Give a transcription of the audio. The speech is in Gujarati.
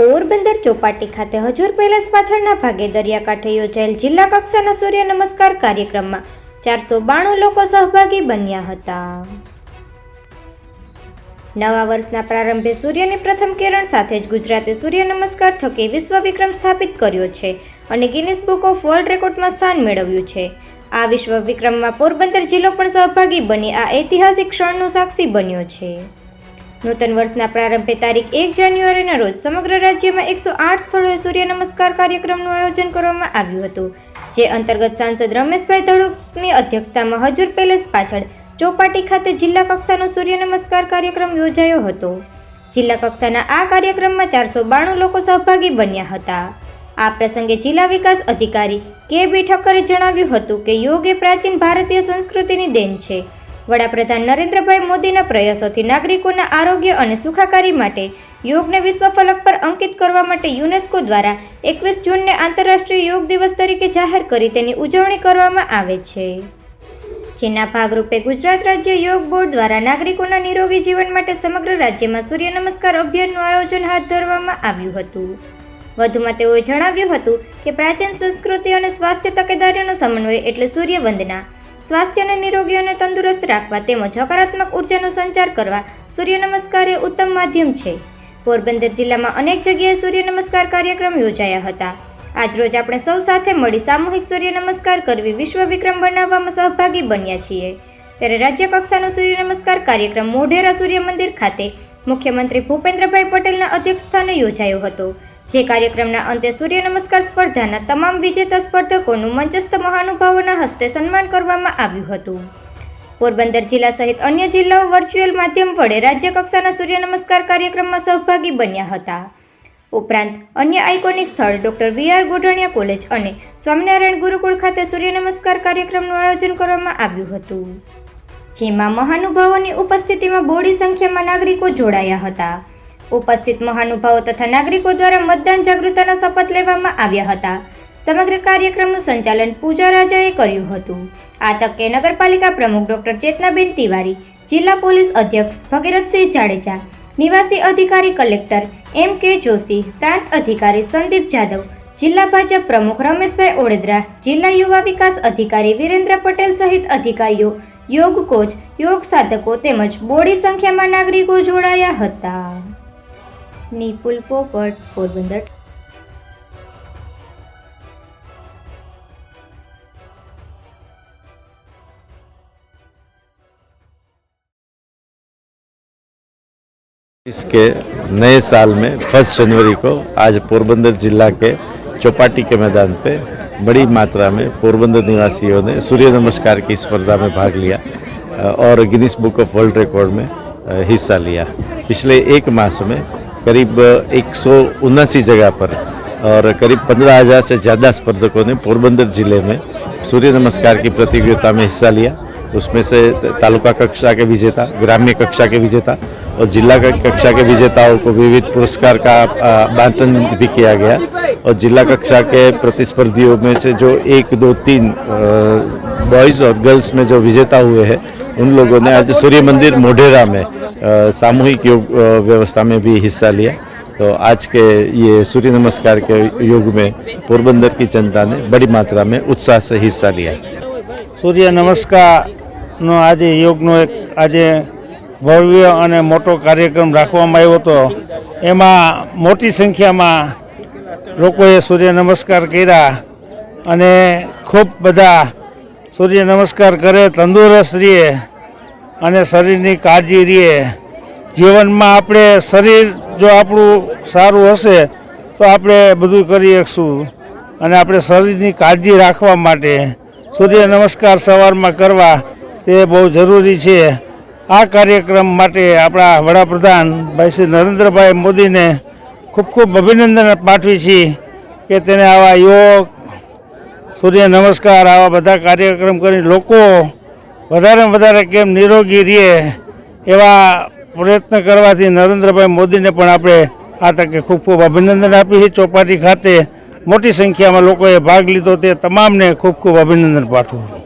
પોરબંદર ચોપાટી ખાતે હજુર પેલેસ પાછળના ભાગે દરિયાકાંઠે યોજાયેલ જિલ્લા કક્ષાના સૂર્ય નમસ્કાર કાર્યક્રમમાં 492 લોકો સહભાગી બન્યા હતા. નવા વર્ષના પ્રારંભે સૂર્યની પ્રથમ કિરણ સાથે જ ગુજરાતે સૂર્ય નમસ્કાર થકી વિશ્વ વિક્રમ સ્થાપિત કર્યો છે અને ગિનિસ બુક ઓફ વર્લ્ડ રેકોર્ડમાં સ્થાન મેળવ્યું છે. આ વિશ્વ વિક્રમમાં પોરબંદર જિલ્લો પણ સહભાગી બની આ ઐતિહાસિક ક્ષણનો સાક્ષી બન્યો છે. નૂતન વર્ષના પ્રારંભે તારીખ 1 જાન્યુઆરીના રોજ સમગ્ર રાજ્યમાં 108 સ્થળોએ સૂર્ય નમસ્કાર કાર્યક્રમનું આયોજન કરવામાં આવ્યું હતું, જે અંતર્ગત સાંસદ રમેશભાઈ ધડુકની અધ્યક્ષતામાં હજુર પેલેસ પાછળ ચોપાટી ખાતે જિલ્લા કક્ષાનો સૂર્ય નમસ્કાર કાર્યક્રમ યોજાયો હતો. જિલ્લા કક્ષાના આ કાર્યક્રમમાં 492 લોકો સહભાગી બન્યા હતા. આ પ્રસંગે જિલ્લા વિકાસ અધિકારી કે.બી. ઠક્કરે જણાવ્યું હતું કે યોગ એ પ્રાચીન ભારતીય સંસ્કૃતિની દેન છે. વડાપ્રધાન નરેન્દ્રભાઈ મોદીના પ્રયાસોથી નાગરિકોના આરોગ્ય અને સુખાકારી માટે યોગને વિશ્વ ફલક પર અંકિત કરવા માટે યુનેસ્કો દ્વારા 21 જૂનને આંતરરાષ્ટ્રીય યોગ દિવસ તરીકે જાહેર કરી તેની ઉજવણી કરવામાં આવે છે. જેના ભાગરૂપે ગુજરાત રાજ્ય યોગ બોર્ડ દ્વારા નાગરિકોના નિરોગી જીવન માટે સમગ્ર રાજ્યમાં સૂર્ય નમસ્કાર અભિયાનનું આયોજન હાથ ધરવામાં આવ્યું હતું. વધુમાં તેઓએ જણાવ્યું હતું કે પ્રાચીન સંસ્કૃતિ અને સ્વાસ્થ્ય તકેદારીનો સમન્વય એટલે સૂર્ય વંદના. સ્વાસ્થ્યને નિરોગી અને તંદુરસ્ત રાખવા તેમજ હકારાત્મક ઉર્જાનો સંચાર કરવા સૂર્ય નમસ્કાર એ ઉત્તમ માધ્યમ છે. પોરબંદર જિલ્લામાં અનેક જગ્યાએ સૂર્ય નમસ્કાર કાર્યક્રમ યોજાયા હતા. આજરોજ આપણે સૌ સાથે મળી સામૂહિક સૂર્ય નમસ્કાર કરવી વિશ્વ વિક્રમ બનાવવામાં સહભાગી બન્યા છીએ. ત્યારે રાજ્ય કક્ષાનો સૂર્ય નમસ્કાર કાર્યક્રમ મોઢેરા સૂર્ય મંદિર ખાતે મુખ્યમંત્રી ભૂપેન્દ્રભાઈ પટેલના અધ્યક્ષસ્થાને યોજાયો હતો. જે કાર્યક્રમના અંતે સૂર્ય નમસ્કાર સ્પર્ધાના તમામ વિજેતા સ્પર્ધકોનું મંચસ્થ મહાનુભાવોના હસ્તે સન્માન કરવામાં આવ્યું હતું. પોરબંદર જિલ્લા સહિત અન્ય જિલ્લાઓ વર્ચ્યુઅલ માધ્યમ વડે રાજ્ય કક્ષાના સૂર્ય નમસ્કાર કાર્યક્રમમાં સહભાગી બન્યા હતા. ઉપરાંત અન્ય આઇકોનિક સ્થળ ડોક્ટર વી.આર. ગોઢાણીયા કોલેજ અને સ્વામિનારાયણ ગુરુકુળ ખાતે સૂર્ય નમસ્કાર કાર્યક્રમનું આયોજન કરવામાં આવ્યું હતું, જેમાં મહાનુભાવોની ઉપસ્થિતિમાં બહોળી સંખ્યામાં નાગરિકો જોડાયા હતા. ઉપસ્થિત મહાનુભાવો તથા નાગરિકો દ્વારા મતદાન જાગૃતતાના શપથ લેવામાં આવ્યા હતા. સમગ્ર કાર્યક્રમનું સંચાલન પૂજા રાજાએ કર્યું હતું. આ તકે નગરપાલિકા પ્રમુખ ડોક્ટર ચેતનાબેન તિવારી, જિલ્લા પોલીસ અધ્યક્ષ ભગીરથસિંહ જાડેજા, નિવાસી અધિકારી કલેક્ટર એમ.કે. જોશી, પ્રાંત અધિકારી સંદીપ જાદવ, જિલ્લા ભાજપ પ્રમુખ રમેશભાઈ ઓડેદરા, જિલ્લા યુવા વિકાસ અધિકારી વિરેન્દ્ર પટેલ સહિત અધિકારીઓ, યોગ કોચ, યોગ સાધકો તેમજ બહોળી સંખ્યામાં નાગરિકો જોડાયા હતા. નિપુલ પોપટ, પોરબંદર. इसके नए साल में 1 जनवरी को आज पोरबंदर जिला के चौपाटी के मैदान पे बड़ी मात्रा में पोरबंदर निवासियों ने सूर्य नमस्कार की स्पर्धा में भाग लिया और Guinness book of world record में हिस्सा लिया. पिछले एक मास में करीब 179 जगह पर और करीब 15,000 से ज़्यादा स्पर्धकों ने पोरबंदर जिले में सूर्य नमस्कार की प्रतियोगिता में हिस्सा लिया. उसमें से तालुका कक्षा के विजेता, ग्राम्य कक्षा के विजेता और जिला कक्षा के विजेताओं को विविध पुरस्कार का बांटन भी किया गया. और जिला कक्षा के प्रतिस्पर्धियों में से जो 1, 2, 3 बॉयज़ और गर्ल्स में जो विजेता हुए हैं उन लोगों ने आज सूर्य मंदिर मोढेरा में सामूहिक योग व्यवस्था में भी हिस्सा लिया. तो आज के ये सूर्य नमस्कार के योग में पोरबंदर की जनता ने बड़ी मात्रा में उत्साह से हिस्सा लिया. सूर्य नमस्कारનો આજે યોગનો એક આજે ભવ્ય અને મોટો કાર્યક્રમ રાખવામાં આવ્યો હતો. એમાં મોટી સંખ્યામાં લોકોએ સૂર્ય નમસ્કાર કર્યા અને ખૂબ બધા સૂર્ય નમસ્કાર કરે, તંદુરસ્ત રહે અને શરીરની કાળજી રહે. જીવનમાં આપણે શરીર જો આપણું સારું હશે તો આપણે બધું કરી શકશું અને આપણે શરીરની કાળજી રાખવા માટે સૂર્ય નમસ્કાર સવારમાં કરવા તે બહુ જરૂરી છે. આ કાર્યક્રમ માટે આપણા વડાપ્રધાન ભાઈ શ્રી નરેન્દ્રભાઈ મોદીને ખૂબ ખૂબ અભિનંદન પાઠવી છીએ કે તેને આવા યોગ, સૂર્ય નમસ્કાર આવા બધા કાર્યક્રમ કરી લોકો વધારે વધારે કેમ નિરોગી રહે એવા પ્રયત્ન કરવાથી નરેન્દ્રભાઈ મોદીને પણ આપણે આ તકે ખૂબ ખૂબ અભિનંદન આપીએ છીએ. ચોપાટી ખાતે મોટી સંખ્યામાં લોકોએ ભાગ લીધો તે તમામને ખૂબ ખૂબ અભિનંદન પાઠવું.